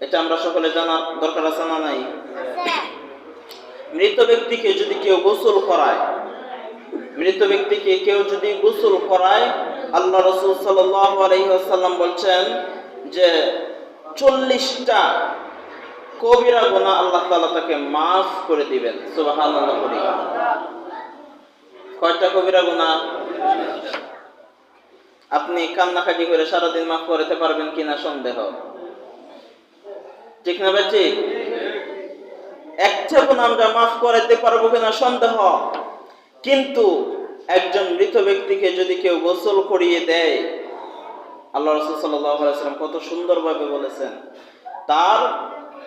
এটা আমরা সকলে জানার দরকার আছে না নাই? মৃত ব্যক্তিকে যদি কেউ গোসল করায়, মৃত ব্যক্তিকে কেউ যদি গোসল করায়, আল্লাহ রাসূল সাল্লাল্লাহু আলাইহি ওয়াসাল্লাম বলছেন যে 40টা কবিরা গুনাহ আল্লাহ তাআলা তাকে মাফ করে দিবেন। সুবহানাল্লাহ বলি। কয়টা কবিরা গুনাহ? আপনি কান্নাকাটি করে সারাদিন মাফ করতে পারবেন কিনা সন্দেহ, ঠিক না ভাই? ঠিক। একটা গুনাহ আমরা মাফ করাতে পারবো কিনা সন্দেহ। কিন্তু একজন মৃত ব্যক্তিকে যদি কেউ গোসল করিয়ে দেয়, আল্লাহ রাসূল সাল্লাল্লাহু আলাইহি ওয়াসাল্লাম কত সুন্দরভাবে বলেছেন,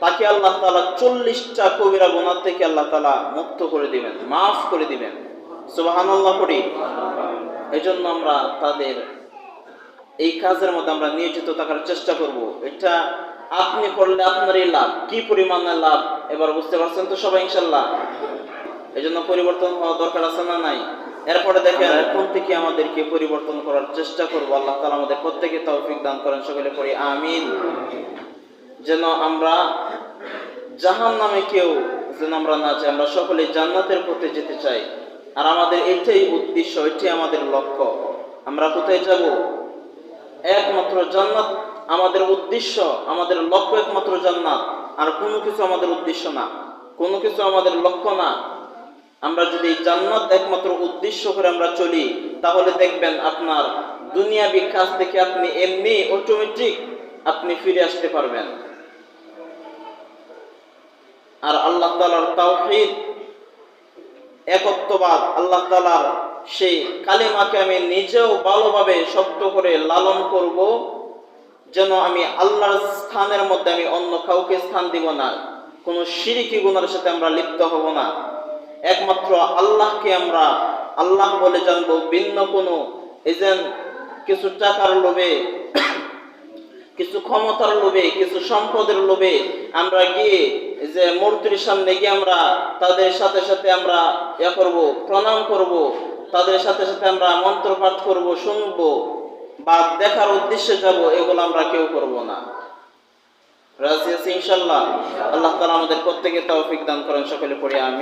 তাকে আল্লাহ তাআলা 40টা কবিরা গুনাহ থেকে আল্লাহ তাআলা মুক্ত করে দিবেন, মাফ করে দিবেন। সুবহানাল্লাহ পড়ি। এজন্য আমরা তাদের এই কাজের মধ্যে আমরা নিয়োজিত থাকার চেষ্টা করব। এটা আপনি করলে আপনারই লাভ, কি পরিমাণে লাভ এবার বুঝতে পারছেন তো সবাই ইনশাআল্লাহ। এজন্য পরিবর্তন হওয়া দরকার আছে না নাই? এরপরে দেখেন এখন থেকে আমাদেরকে পরিবর্তন করার চেষ্টা করব। আল্লাহ তাআলা আমাদের প্রত্যেককে তৌফিক দান করেন, সকলে পড়ি আমিন। যেন আমরা জাহান্নামে কেউ যেন আমরা না চাই, আমরা সকলে জান্নাতের পথে যেতে চাই। আর আমাদের এটাই উদ্দেশ্য, এটাই আমাদের লক্ষ্য। আমরা কোথায় যাব? একমাত্র জান্নাত আমাদের উদ্দেশ্য, আমাদের লক্ষ্য একমাত্র জান্নাত। আর কোনো কিছু আমাদের উদ্দেশ্য না, কোনো কিছু আমাদের লক্ষ্য না। আমরা যদি জান্নাত একমাত্র উদ্দেশ্য করে আমরা চলি, তাহলে দেখবেন আপনার দুনিয়াবি কাজ থেকে আপনি এমনি অটোমেটিক আপনি ফিরে আসতে পারবেন। আর আল্লাহ তাআলার তাওহীদ, একত্ববাদ, আল্লাহ তাআলার সেই কালিমাকে আমি নিজেও ভালোভাবে শক্ত করে লালন করব, যেন আমি আল্লাহর স্থানের মধ্যে আমি অন্য কাউকে স্থান দিব না, কোনো শিরকি গুনাহের সাথে আমরা লিপ্ত হব না। একমাত্র আল্লাহকে আমরা আল্লাহ বলে জানবো। ভিন্ন কোনো এজেন্ট কিছু টাকার লোভে, কিছু ক্ষমতার লোভে, কিছু সম্পদের লোভে আমরা গিয়ে যে মূর্তির সামনে গিয়ে আমরা তাদের সাথে সাথে আমরা করব, প্রণাম করব, তাদের সাথে সাথে আমরা মন্ত্র পাঠ করব, শুনবো বা দেখার উদ্দেশ্যে যাব, এগুলো আমরা কেউ করব না। রাজি আছি ইনশাআল্লাহ। আল্লাহ তাআলা আমাদের প্রত্যেককে তৌফিক দান করেন, সকলে পড়ি আমিন।